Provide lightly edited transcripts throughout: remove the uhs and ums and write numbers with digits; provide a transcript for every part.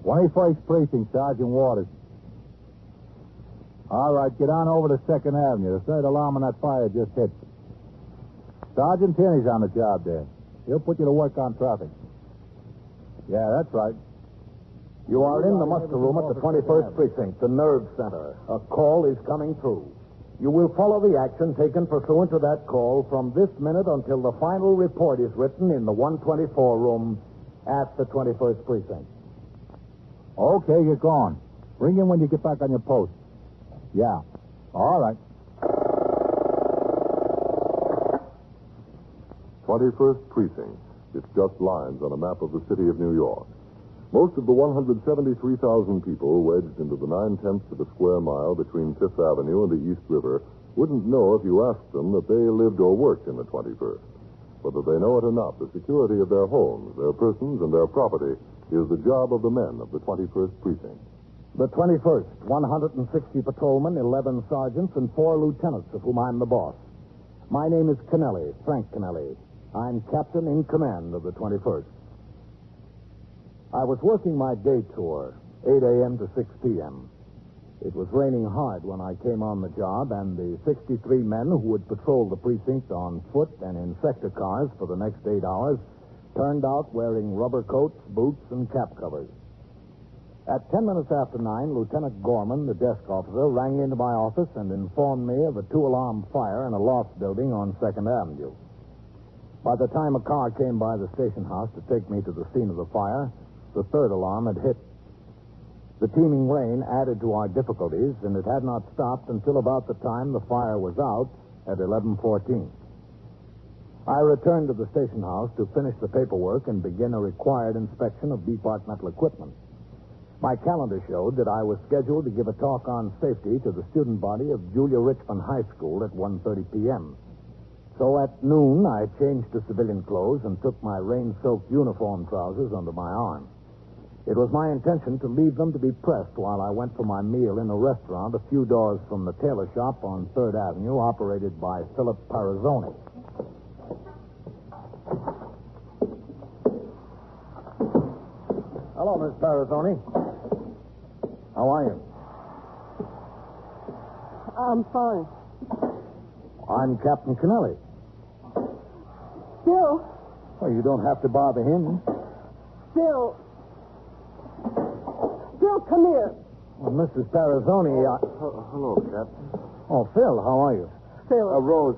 21st Precinct, Sergeant Waters. All right, get on over to 2nd Avenue. The third alarm on that fire just hit. Sergeant Tierney's on the job there. He'll put you to work on traffic. Yeah, that's right. You are in the muster room at the 21st Precinct, the nerve center. A call is coming through. You will follow the action taken pursuant to that call from this minute until the final report is written in the 124 room at the 21st Precinct. Okay, you're gone. Ring in when you get back on your post. Yeah. All right. 21st Precinct. It's just lines on a map of the city of New York. Most of the 173,000 people wedged into the 9/10 of a square mile between 5th Avenue and the East River wouldn't know if you asked them that they lived or worked in the 21st. Whether they know it or not, the security of their homes, their persons, and their property is the job of the men of the 21st Precinct. The 21st, 160 patrolmen, 11 sergeants, and 4 lieutenants, of whom I'm the boss. My name is Kennelly, Frank Kennelly. I'm captain in command of the 21st. I was working my day tour, 8 a.m. to 6 p.m. It was raining hard when I came on the job, and the 63 men who would patrol the precinct on foot and in sector cars for the next 8 hours turned out wearing rubber coats, boots, and cap covers. At 10 minutes after 9, Lieutenant Gorman, the desk officer, rang into my office and informed me of a 2-alarm fire in a loft building on 2nd Avenue. By the time a car came by the station house to take me to the scene of the fire, the 3rd alarm had hit. The teeming rain added to our difficulties, and it had not stopped until about the time the fire was out at 11:14. I returned to the station house to finish the paperwork and begin a required inspection of departmental equipment. My calendar showed that I was scheduled to give a talk on safety to the student body of Julia Richmond High School at 1:30 p.m. So at noon, I changed to civilian clothes and took my rain-soaked uniform trousers under my arm. It was my intention to leave them to be pressed while I went for my meal in a restaurant a few doors from the tailor shop on 3rd Avenue, operated by Philip Parazzoni. Hello, Miss Parazzoni. How are you? I'm fine. I'm Captain Kennelly. Bill, Well, you don't have to bother him. Bill, come here. Well, Mrs. Parazzoni, Hello, Captain. Oh, Phil, how are you? Phil. Rose,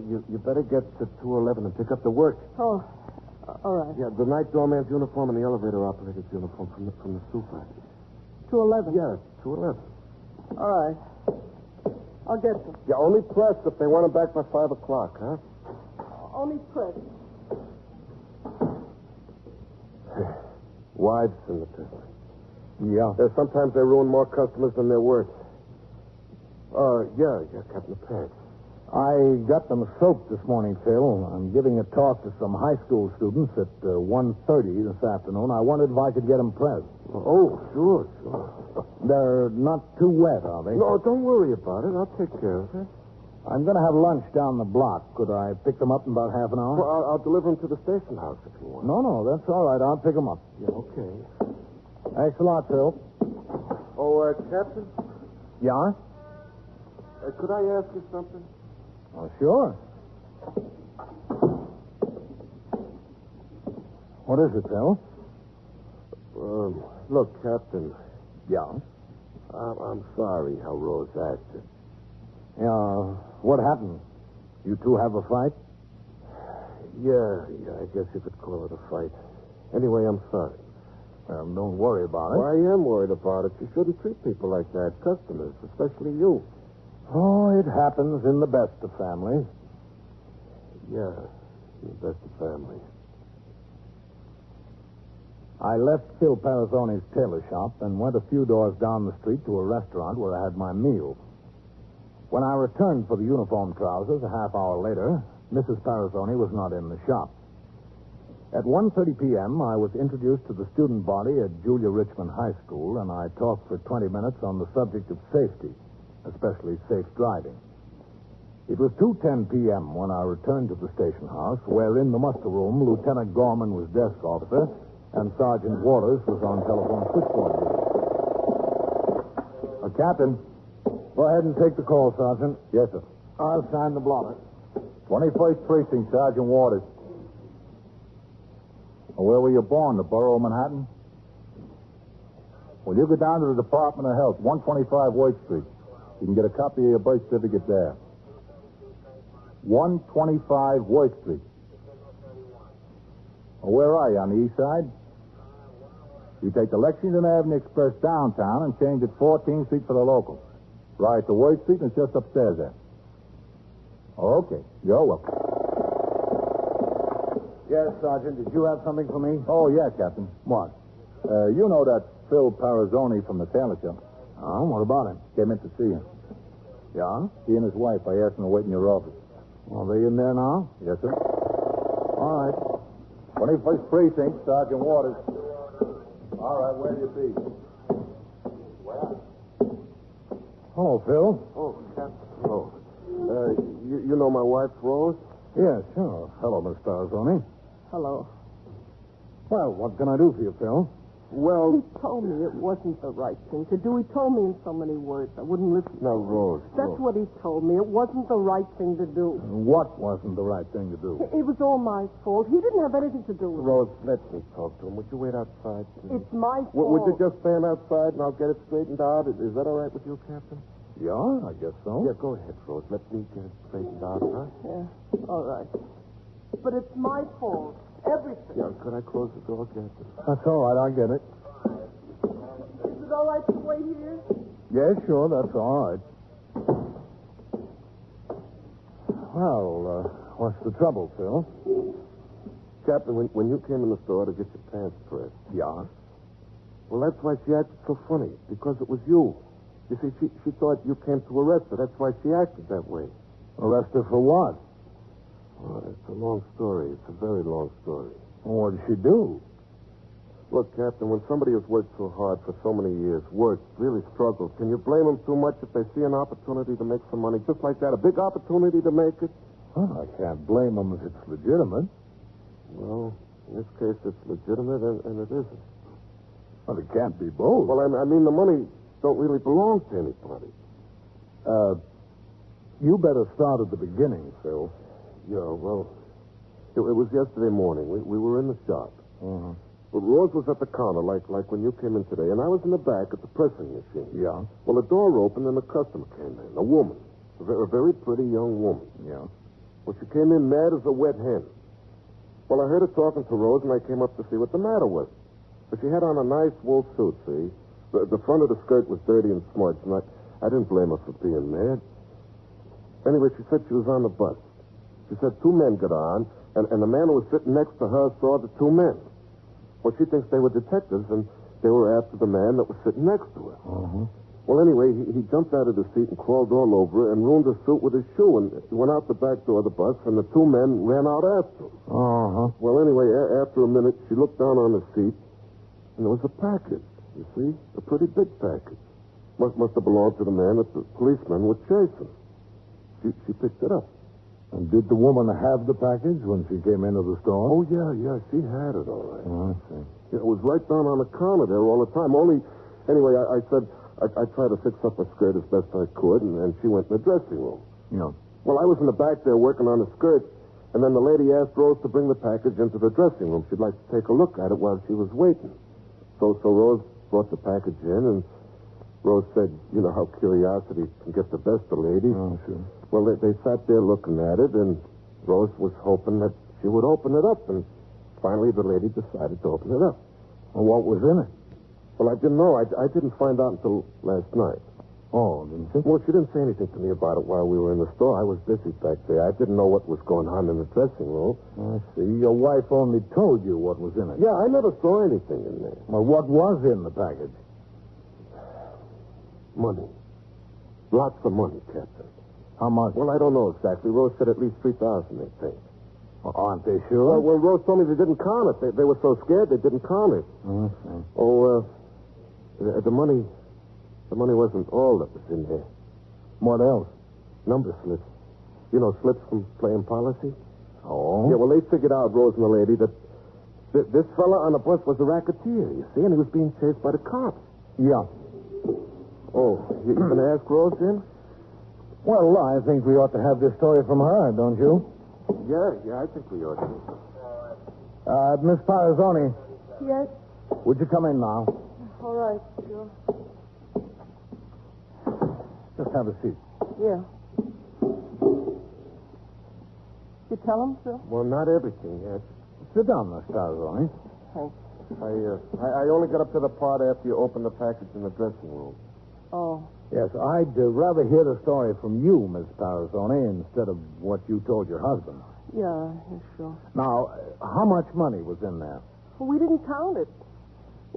you better get to 211 and pick up the work. Oh, all right. Yeah, the night doorman's uniform and the elevator operator's uniform from the super. 211. Yeah, 211. All right. I'll get them. Yeah, only press if they want them back by 5 o'clock, huh? Only press. Wives in the business. Yeah. Sometimes they ruin more customers than they're worth. Yeah, Captain Peg. I got them soaked this morning, Phil. I'm giving a talk to some high school students at 1:30 this afternoon. I wondered if I could get them pressed. Oh, sure. They're not too wet, are they? No, don't worry about it. I'll take care of it. I'm going to have lunch down the block. Could I pick them up in about half an hour? Well, I'll deliver them to the station house if you want. No, that's all right. I'll pick them up. Yeah, okay. Thanks a lot, Phil. Oh, Captain? Yeah? Could I ask you something? Oh, sure. What is it, Phil? Look, Captain. Yeah? I'm sorry how Rose acted. Yeah, what happened? You two have a fight? Yeah, I guess you could call it a fight. Anyway, I'm sorry. Well, don't worry about it. Well, I am worried about it. You shouldn't treat people like that, customers, especially you. Oh, it happens in the best of families. Yeah, in the best of families. I left Phil Parazzoni's tailor shop and went a few doors down the street to a restaurant where I had my meal. When I returned for the uniform trousers a half hour later, Mrs. Parazzoni was not in the shop. At 1:30 p.m., I was introduced to the student body at Julia Richmond High School, and I talked for 20 minutes on the subject of safety, especially safe driving. It was 2:10 p.m. when I returned to the station house, where in the muster room, Lieutenant Gorman was desk officer, And Sergeant Waters was on telephone switchboard duty. Captain. Go ahead and take the call, Sergeant. Yes, sir. I'll sign the blotter. 21st Precinct, Sergeant Waters. Where were you born? The borough of Manhattan? Well, you go down to the Department of Health, 125 Wake Street. You can get a copy of your birth certificate there. 125 Wake Street. Well, where are you? On the east side? You take the Lexington Avenue Express downtown and change at 14th Street for the local. Right to Wake Street, and it's just upstairs there. Okay. You're welcome. Yes, Sergeant. Did you have something for me? Oh, yeah, Captain. What? You know that Phil Parazzoni from the tailor shop? Oh, what about him? Came in to see him. Yeah? He and his wife. I asked him to wait in your office. Are they in there now? Yes, sir. All right. 21st Precinct, Sergeant Waters. All right, where do you be? Hello, Phil. Oh, Captain. Hello. You know my wife, Rose? Yeah, sure. Hello, Miss Parazzoni. Hello. Well, what can I do for you, Phil? Well, He told me it wasn't the right thing to do. He told me in so many words I wouldn't listen. now, Rose. That's Rose. what he told me. It wasn't the right thing to do. What wasn't the right thing to do? It was all my fault. He didn't have anything to do with it. Rose, let me talk to him. Would you wait outside, please? It's my fault. Would you just stand outside and I'll get it straightened out? Is that all right with you, Captain? Yeah, I guess so. Yeah, go ahead, Rose. Let me get it straightened out, huh? Yeah, all right. But it's my fault. Everything. Yeah, could I close the door, Captain? That's all right. I'll get it. Is it all right to wait here? Yeah, sure. That's all right. Well, what's the trouble, Phil? Captain, when you came in the store to get your pants pressed, Yeah? well, that's why she acted so funny, because it was you. You see, she thought you came to arrest her. That's why she acted that way. Arrest her for what? Oh, it's a long story. It's a very long story. What did she do? Look, Captain, when somebody has worked so hard for so many years, worked, really struggled, can you blame them too much if they see an opportunity to make some money just like that, a big opportunity to make it? Well, I can't blame them if it's legitimate. Well, in this case, it's legitimate and it isn't. Well, it can't be both. Well, I mean, the money don't really belong to anybody. You better start at the beginning, Phil. Yeah, well, it was yesterday morning. We were in the shop. Uh-huh. But Rose was at the counter, like when you came in today, and I was in the back at the pressing machine. Yeah? Well, the door opened and a customer came in, a woman, a very pretty young woman. Yeah. Well, she came in mad as a wet hen. Well, I heard her talking to Rose, and I came up to see what the matter was. But she had on a nice wool suit, see? The front of the skirt was dirty and smudged, and I didn't blame her for being mad. Anyway, she said she was on the bus. She said two men got on, and the man who was sitting next to her saw the two men. Well, she thinks they were detectives, and they were after the man that was sitting next to her. Uh-huh. Well, anyway, he jumped out of the seat and crawled all over her and ruined her suit with his shoe, and he went out the back door of the bus, and the two men ran out after him. Uh-huh. Well, anyway, after a minute, she looked down on the seat, and there was a package, you see? A pretty big package. Must have belonged to the man that the policemen were chasing. She picked it up. And did the woman have the package when she came into the store? Oh, yeah, she had it, all right. Oh, I see. It was right down on the counter there all the time. Anyway, I said I tried to fix up her skirt as best I could, and she went in the dressing room. Yeah. Well, I was in the back there working on the skirt, and then the lady asked Rose to bring the package into the dressing room. She'd like to take a look at it while she was waiting. So Rose brought the package in, and Rose said, you know how curiosity can get the best of ladies. Oh, sure. Well, they sat there looking at it, and Rose was hoping that she would open it up, and finally the lady decided to open it up. Well, what was in it? Well, I didn't know. I didn't find out until last night. Oh, didn't you? Well, she didn't say anything to me about it while we were in the store. I was busy back there. I didn't know what was going on in the dressing room. I see. Your wife only told you what was in it. Yeah, I never saw anything in there. Well, what was in the package? Money. Lots of money, Captain. How much? Well, I don't know exactly. Rose said at least $3,000, they think. Well, aren't they sure? Well, Rose told me they didn't count it. They were so scared they didn't count it. Oh, I see. Oh, the money wasn't all that was in there. What else? Number slips. You know, slips from playing policy? Oh? Yeah, well, they figured out, Rose and the lady, that This fella on the bus was a racketeer, you see, and he was being chased by the cops. Yeah. Oh, you going to ask Rose in? Well, I think we ought to have this story from her, don't you? Yeah, I think we ought to. Miss Parazzoni, Yes? would you come in now? All right, sure. Just have a seat. Yeah. You tell him, sir? Well, not everything yet. Sit down, Miss Parazzoni. Thanks. I only got up to the part after you opened the package in the dressing room. Oh. Yes, I'd rather hear the story from you, Miss Parazzoni, instead of what you told your husband. Yeah, sure. Now, how much money was in there? Well, we didn't count it.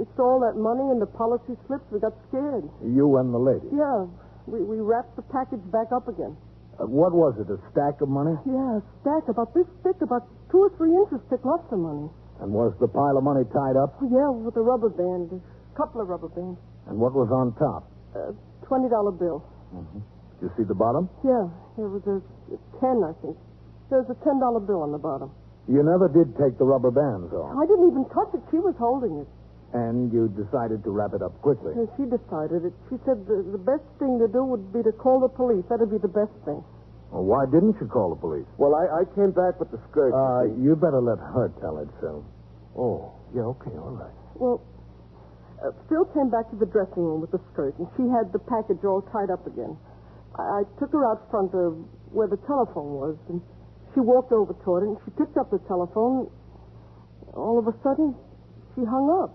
We saw all that money in the policy slips. We got scared. You and the lady. Yeah. We wrapped the package back up again. What was it, a stack of money? Yeah, a stack about this thick, about 2 or 3 inches thick, lots of money. And was the pile of money tied up? Oh, yeah, with a rubber band, a couple of rubber bands. And what was on top? $20 bill. Mm-hmm. Did you see the bottom? Yeah, it was a 10, I think. There's a $10 bill on the bottom. You never did take the rubber bands off. I didn't even touch it. She was holding it. And you decided to wrap it up quickly. And she decided it. She said the best thing to do would be to call the police. That'd be the best thing. Well, why didn't you call the police? Well, I came back with the skirt. You better let her tell it, Phil. Oh, yeah, okay, all right. Well, Phil came back to the dressing room with the skirt, and she had the package all tied up again. I took her out front of where the telephone was, and she walked over toward it, and she picked up the telephone. All of a sudden, she hung up.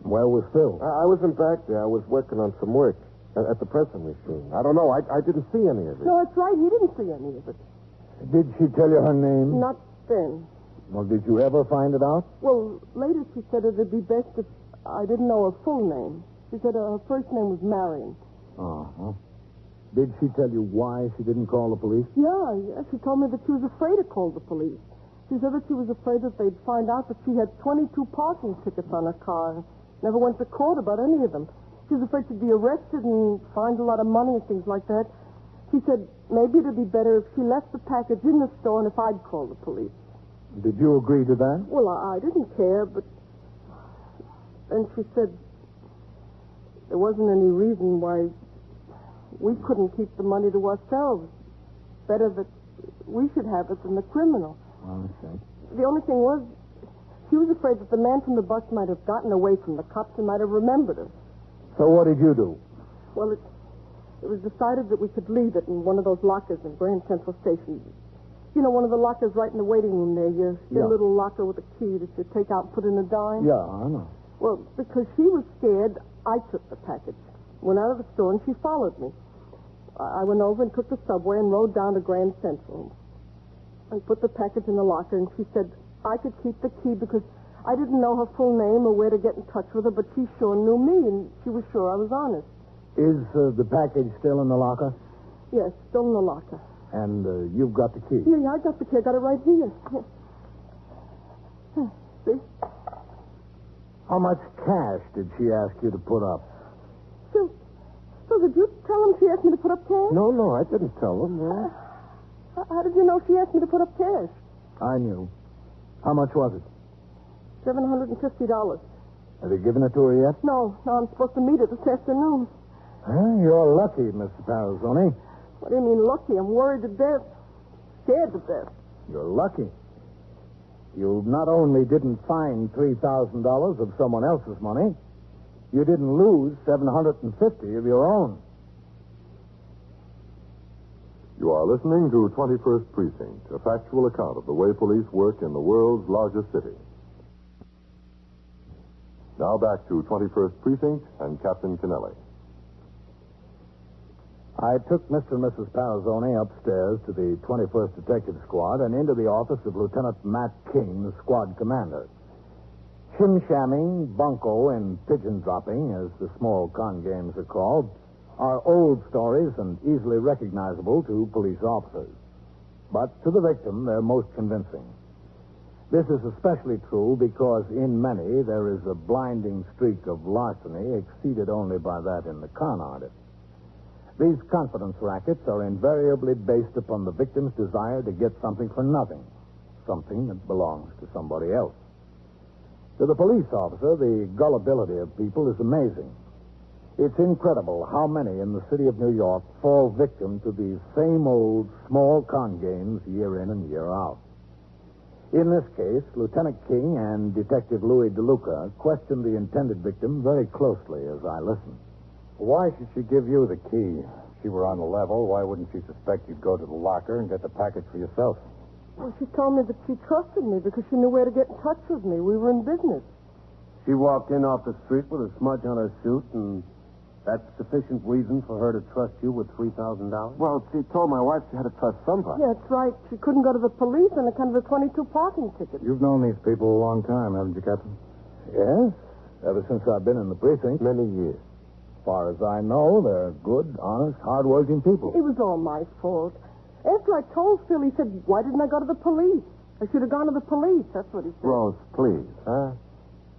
Where was Phil? I wasn't back there. I was working on some work at the pressing machine. I don't know. I didn't see any of it. No, that's right. He didn't see any of it. Did she tell you her name? Not then. Well, did you ever find it out? Well, later she said it'd be best if I didn't know her full name. She said her first name was Marion. Uh-huh. Did she tell you why she didn't call the police? Yeah. She told me that she was afraid to call the police. She said that she was afraid that they'd find out that she had 22 parking tickets on her car. Never went to court about any of them. She was afraid she'd be arrested and fined a lot of money and things like that. She said maybe it'd be better if she left the package in the store and if I'd call the police. Did you agree to that? Well, I didn't care, but then she said there wasn't any reason why we couldn't keep the money to ourselves. Better that we should have it than the criminal. I see. The only thing was, she was afraid that the man from the bus might have gotten away from the cops and might have remembered her. So what did you do? Well, it was decided that we could leave it in one of those lockers in Grand Central Station. You know, one of the lockers right in the waiting room there. Your little locker with a key that you take out and put in a dime. Yeah, I know. Well, because she was scared, I took the package. Went out of the store and she followed me. I went over and took the subway and rode down to Grand Central. I put the package in the locker and she said I could keep the key because I didn't know her full name or where to get in touch with her, but she sure knew me and she was sure I was honest. Is the package still in the locker? Yes, still in the locker. And you've got the key? Yeah, I got the key. I got it right here. See? How much cash did she ask you to put up? So did you tell him she asked me to put up cash? No, I didn't tell them. No. How did you know she asked me to put up cash? I knew. How much was it? $750. Have you given it to her yet? No, I'm supposed to meet her this afternoon. You're lucky, Mr. Parazzoni. What do you mean lucky? I'm worried to death. Scared to death. You're lucky. You not only didn't find $3,000 of someone else's money, you didn't lose $750 of your own. You are listening to 21st Precinct, a factual account of the way police work in the world's largest city. Now back to 21st Precinct and Captain Kennelly. I took Mr. and Mrs. Parazzoni upstairs to the 21st Detective Squad and into the office of Lieutenant Matt King, the squad commander. Shim-shamming, bunco, and pigeon-dropping, as the small con games are called, are old stories and easily recognizable to police officers. But to the victim, they're most convincing. This is especially true because in many there is a blinding streak of larceny exceeded only by that in the con artist. These confidence rackets are invariably based upon the victim's desire to get something for nothing, something that belongs to somebody else. To the police officer, the gullibility of people is amazing. It's incredible how many in the city of New York fall victim to these same old small con games year in and year out. In this case, Lieutenant King and Detective Louis DeLuca questioned the intended victim very closely as I listened. Why should she give you the key? If she were on the level, why wouldn't she suspect you'd go to the locker and get the package for yourself? Well, she told me that she trusted me because she knew where to get in touch with me. We were in business. She walked in off the street with a smudge on her suit, and that's sufficient reason for her to trust you with $3,000? Well, she told my wife she had to trust somebody. Yeah, that's right. She couldn't go to the police on account of the 22 parking ticket. You've known these people a long time, haven't you, Captain? Yes, ever since I've been in the precinct. Many years. As far as I know, they're good, honest, hard-working people. It was all my fault. After I told Phil, he said, why didn't I go to the police? I should have gone to the police. That's what he said. Rose, please, huh?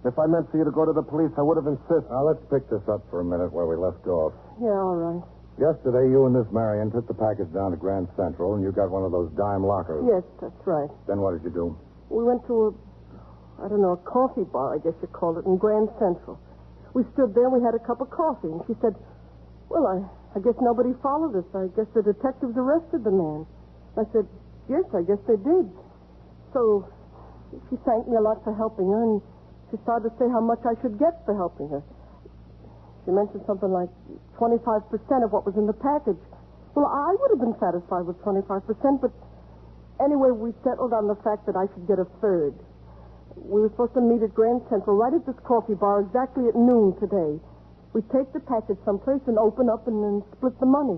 If I meant for you to go to the police, I would have insisted. Now, let's pick this up for a minute where we left off. Yeah, all right. Yesterday, you and this Marion took the package down to Grand Central, and you got one of those dime lockers. Yes, that's right. Then what did you do? We went to a coffee bar, I guess you call it, in Grand Central. We stood there and we had a cup of coffee, and she said, well, I guess nobody followed us. I guess the detectives arrested the man. I said, yes, I guess they did. So she thanked me a lot for helping her, and she started to say how much I should get for helping her. She mentioned something like 25% of what was in the package. Well, I would have been satisfied with 25%, but anyway, we settled on the fact that I should get a third. We were supposed to meet at Grand Central right at this coffee bar exactly at noon today. We'd take the package someplace and open up and then split the money.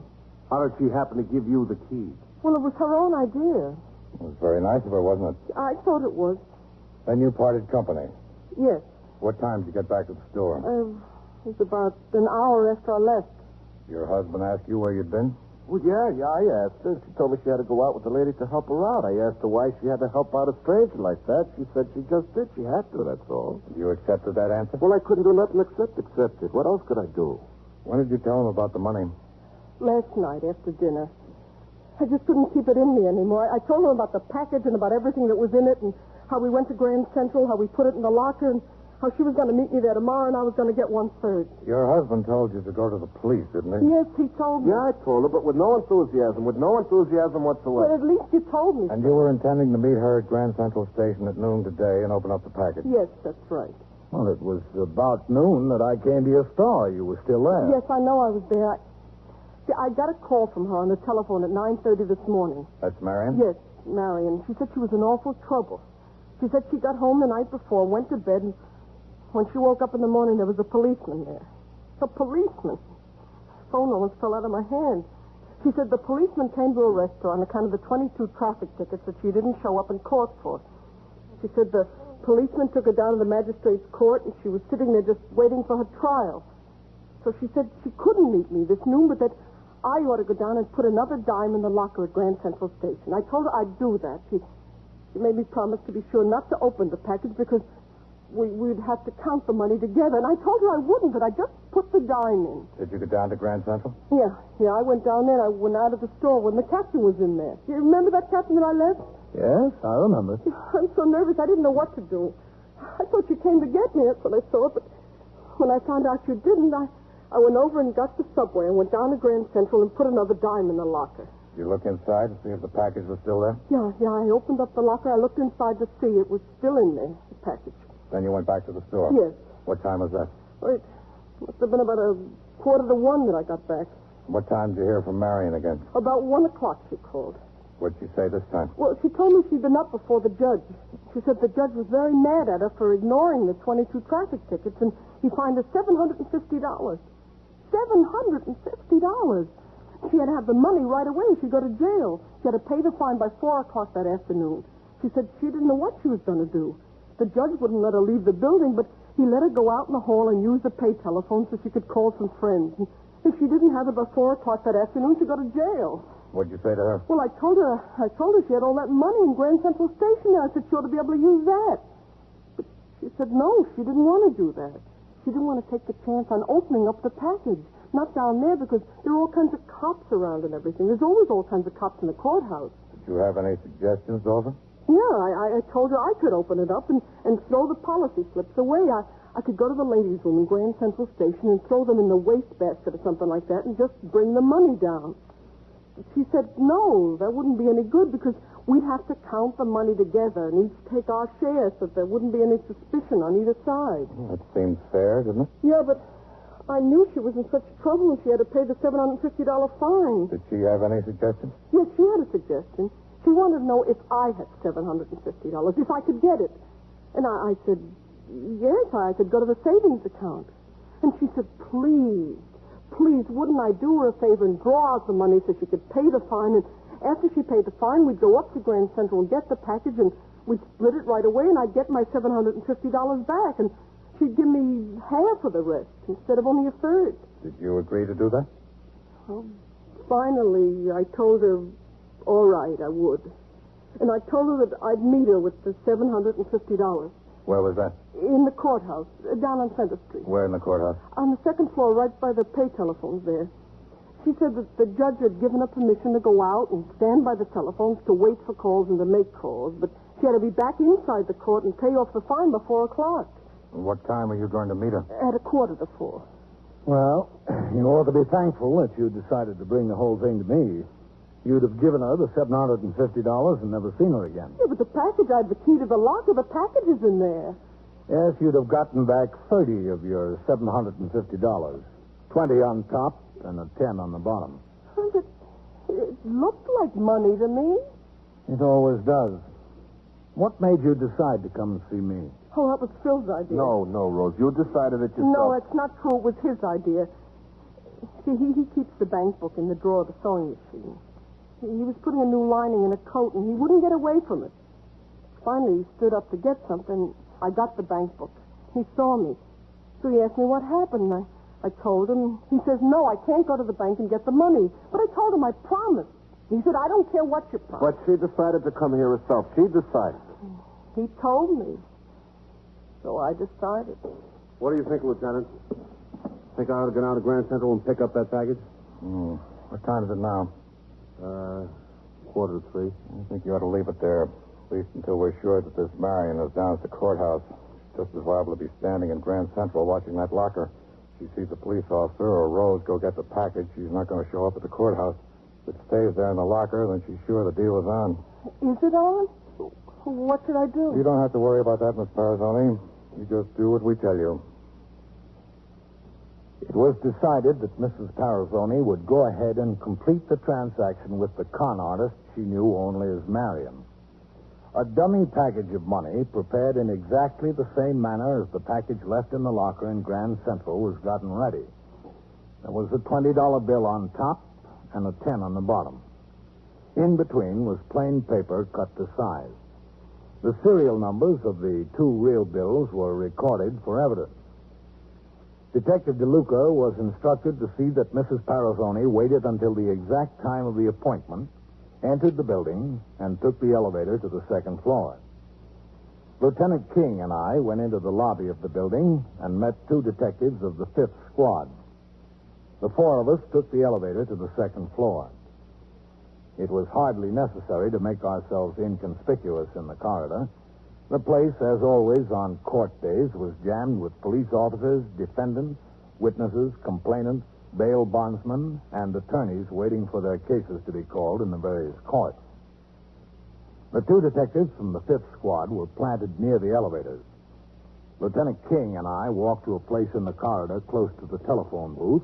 How did she happen to give you the key? Well, it was her own idea. It was very nice of her, wasn't it? I thought it was. Then you parted company. Yes. What time did you get back to the store? It was about an hour after I left. Your husband asked you where you'd been? Well, yeah, I asked her. She told me she had to go out with the lady to help her out. I asked her why she had to help out a stranger like that. She said she just did. She had to, that's all. You accepted that answer? Well, I couldn't do nothing except accept it. What else could I do? When did you tell him about the money? Last night after dinner. I just couldn't keep it in me anymore. I told her about the package and about everything that was in it and how we went to Grand Central, how we put it in the locker, and how she was going to meet me there tomorrow and I was going to get 1/3. Your husband told you to go to the police, didn't he? Yes, he told me. Yeah, I told her, but with no enthusiasm. With no enthusiasm But whatsoever. at least you told me. And you were intending to meet her at Grand Central Station at noon today and open up the package? Yes, that's right. Well, it was about noon that I came to your store. You were still there. Yes, I know I was there. I got a call from her on the telephone at 9:30 this morning. That's Marion? Yes, Marion. She said she was in awful trouble. She said she got home the night before, went to bed, and when she woke up in the morning, there was a policeman there. A policeman. Phone almost fell out of my hand. She said the policeman came to arrest her on account of the 22 traffic tickets that she didn't show up in court for. She said the policeman took her down to the magistrate's court, and she was sitting there just waiting for her trial. So she said she couldn't meet me this noon, but that I ought to go down and put another dime in the locker at Grand Central Station. I told her I'd do that. She made me promise to be sure not to open the package because we'd have to count the money together. And I told her I wouldn't, but I just put the dime in. Did you go down to Grand Central? Yeah, I went down there and I went out of the store when the captain was in there. You remember that captain that I left? Yes, I remember. I'm so nervous I didn't know what to do. I thought you came to get me, that's when I saw it, but when I found out you didn't, I went over and got the subway and went down to Grand Central and put another dime in the locker. Did you look inside to see if the package was still there? Yeah, I opened up the locker. I looked inside to see it was still in there, the package. Then you went back to the store? Yes. What time was that? Well, it must have been about 1:45 that I got back. What time did you hear from Marion again? About 1 o'clock she called. What'd she say this time? Well, she told me she'd been up before the judge. She said the judge was very mad at her for ignoring the 22 traffic tickets, and he fined her $750. $750. She had to have the money right away. She'd go to jail. She had to pay the fine by 4 o'clock that afternoon. She said she didn't know what she was going to do. The judge wouldn't let her leave the building, but he let her go out in the hall and use the pay telephone so she could call some friends. And if she didn't have it by 4 o'clock that afternoon, she'd go to jail. What'd you say to her? Well, I told her she had all that money in Grand Central Station there. I said she ought to be able to use that. But she said no, she didn't want to do that. She didn't want to take the chance on opening up the package. Not down there because there are all kinds of cops around and everything. There's always all kinds of cops in the courthouse. Did you have any suggestions, Dolphin? Yeah, I told her I could open it up and throw the policy slips away. I could go to the ladies' room in Grand Central Station and throw them in the wastebasket or something like that and just bring the money down. She said, no, that wouldn't be any good because we'd have to count the money together and each take our share so there wouldn't be any suspicion on either side. That seems fair, doesn't it? Yeah, but I knew she was in such trouble and she had to pay the $750 fine. Did she have any suggestions? Yes, she had a suggestion. She wanted to know if I had $750, if I could get it. And I said, yes, I could go to the savings account. And she said, please, wouldn't I do her a favor and draw out the money so she could pay the fine? And after she paid the fine, we'd go up to Grand Central and get the package, and we'd split it right away, and I'd get my $750 back. And she'd give me half of the rest instead of only a third. Did you agree to do that? Well, finally, I told her, all right, I would. And I told her that I'd meet her with the $750. Where was that? In the courthouse, down on Center Street. Where in the courthouse? On the second floor, right by the pay telephones there. She said that the judge had given her permission to go out and stand by the telephones to wait for calls and to make calls, but she had to be back inside the court and pay off the fine by 4 o'clock. And what time are you going to meet her? At 3:45. Well, you ought to be thankful that you decided to bring the whole thing to me. You'd have given her the $750 and never seen her again. Yeah, but the package, I had the key to the locker. The package is in there. Yes, you'd have gotten back 30 of your $750. 20 on top and a 10 on the bottom. Oh, but it looked like money to me. It always does. What made you decide to come see me? Oh, that was Phil's idea. No, Rose. You decided it yourself. No, it's not true. It was his idea. See, he keeps the bank book in the drawer of the sewing machine. He was putting a new lining in a coat, and he wouldn't get away from it. Finally, he stood up to get something. I got the bank book. He saw me. So he asked me what happened. I told him. He says, no, I can't go to the bank and get the money. But I told him I promised. He said, I don't care what you promised. But she decided to come here herself. She decided. He told me. So I decided. What do you think, Lieutenant? Think I ought to go down to Grand Central and pick up that package? What time is it now? 3:15. I think you ought to leave it there, at least until we're sure that this Marion is down at the courthouse. It's just as liable to be standing in Grand Central watching that locker. If she sees a police officer or Rose go get the package, she's not going to show up at the courthouse. If it stays there in the locker, then she's sure the deal is on. Is it on? What should I do? You don't have to worry about that, Miss Parazoni. You just do what we tell you. It was decided that Mrs. Parazoni would go ahead and complete the transaction with the con artist she knew only as Marion. A dummy package of money prepared in exactly the same manner as the package left in the locker in Grand Central was gotten ready. There was a $20 bill on top and a 10 on the bottom. In between was plain paper cut to size. The serial numbers of the two real bills were recorded for evidence. Detective DeLuca was instructed to see that Mrs. Parazoni waited until the exact time of the appointment, entered the building, and took the elevator to the second floor. Lieutenant King and I went into the lobby of the building and met two detectives of the 5th Squad. The four of us took the elevator to the second floor. It was hardly necessary to make ourselves inconspicuous in the corridor. The place, as always on court days, was jammed with police officers, defendants, witnesses, complainants, bail bondsmen, and attorneys waiting for their cases to be called in the various courts. The two detectives from the 5th Squad were planted near the elevators. Lieutenant King and I walked to a place in the corridor close to the telephone booth,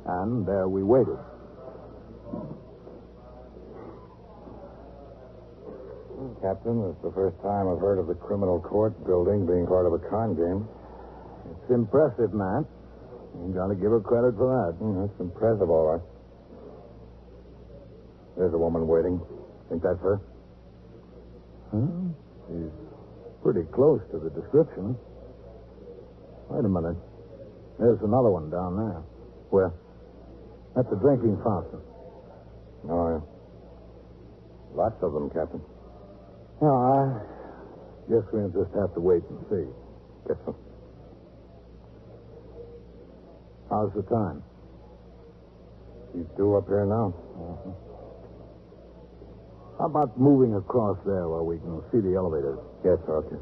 and there we waited. Captain, it's the first time I've heard of the criminal court building being part of a con game. It's impressive, Matt. You got to give her credit for that. That's impressive, all right. There's a woman waiting. Think that's her? Huh? She's pretty close to the description. Wait a minute. There's another one down there. Where? At the drinking fountain. Oh, yeah. Lots of them, Captain. No, I guess we'll just have to wait and see. Guess so. How's the time? She's due up here now. How about moving across there where we can see the elevators? Yes, sir, okay.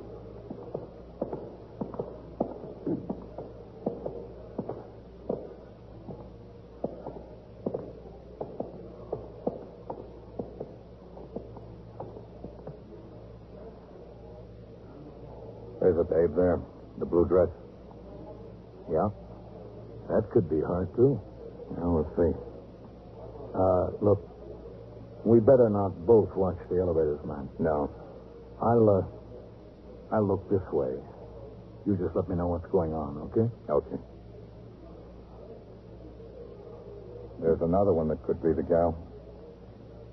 There's a babe there. The blue dress. Yeah? That could be her, too. Now, we'll see. Look, we better not both watch the elevators, man. No. I'll look this way. You just let me know what's going on, okay? Okay. There's another one that could be the gal.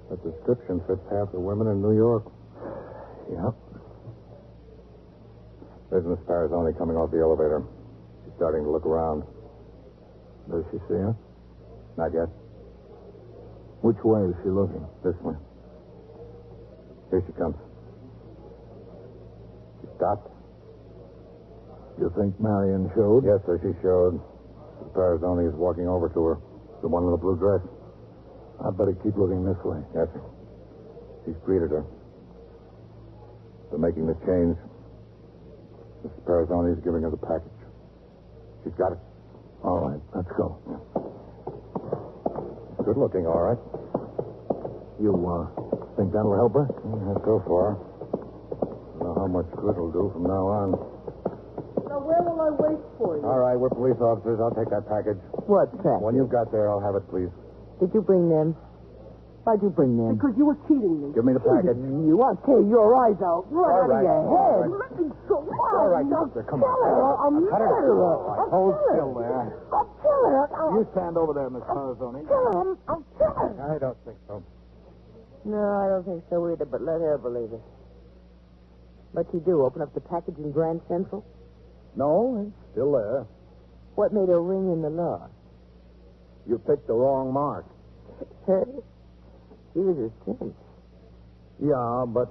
The description fits half the women in New York. Yeah. There's Miss Parazoni coming off the elevator. She's starting to look around. Does she see her? Not yet. Which way is she looking? This way. Here she comes. She stopped. You think Marion showed? Yes, sir, she showed. Miss Parazoni is walking over to her. The one in the blue dress. I'd better keep looking this way. Yes, sir. She's greeted her. They're making the change. Mrs. Parazoni is giving her the package. She's got it. All right, let's go. Good looking, all right. You, think that'll help her? Yeah, so far. Don't know how much good it'll do from now on. Now, where will I wait for you? All right, we're police officers. I'll take that package. What package? When you've got there, I'll have it, please. Did you bring them? Why'd you bring them? Because you were cheating me. Give me the package. You want to tear your eyes out right out of your head. Let me go. All right, doctor, come on. I'm a Cut it out. murderer. All right, hold still there. I'll kill her. You stand over there, Miss Parazoni. I'll kill her. I don't think so. No, I don't think so either, but let her believe it. What you do, open up the package in Grand Central? No, it's still there. What made her ring in the law? You picked the wrong mark. Her? She was a cinch. Yeah, but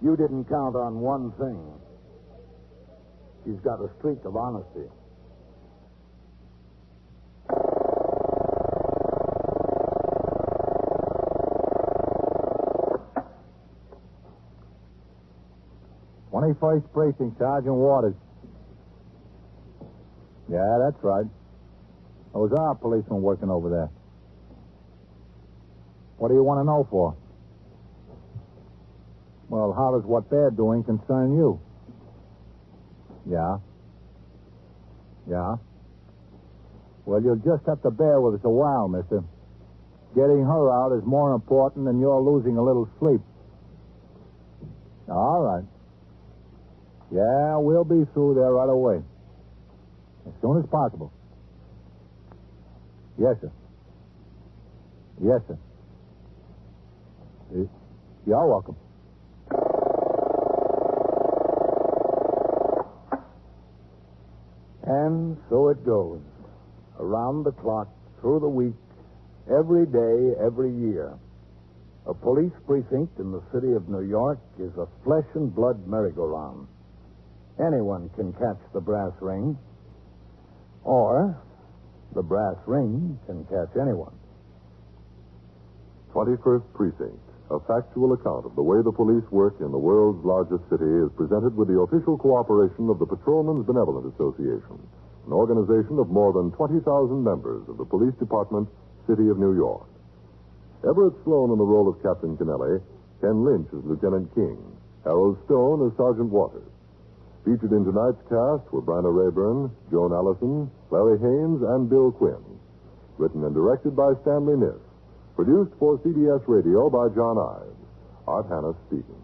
you didn't count on one thing. She's got a streak of honesty. "21st Precinct, Sergeant Waters." Yeah, that's right. Those are policemen working over there. What do you want to know for? Well, how does what they're doing concern you? Yeah. Yeah. Well, you'll just have to bear with us a while, mister. Getting her out is more important than your losing a little sleep. All right. Yeah, we'll be through there right away. As soon as possible. Yes, sir. Yes, sir. You're welcome. And so it goes. Around the clock, through the week, every day, every year. A police precinct in the city of New York is a flesh and blood merry-go-round. Anyone can catch the brass ring, or the brass ring can catch anyone. 21st Precinct, a factual account of the way the police work in the world's largest city, is presented with the official cooperation of the Patrolmen's Benevolent Association, an organization of more than 20,000 members of the Police Department, City of New York. Everett Sloan in the role of Captain Kennelly, Ken Lynch as Lieutenant King, Harold Stone as Sergeant Waters. Featured in tonight's cast were Bryna Rayburn, Joan Allison, Larry Haynes, and Bill Quinn. Written and directed by Stanley Niss. Produced for CBS Radio by John Ives. Art Hannes speaking.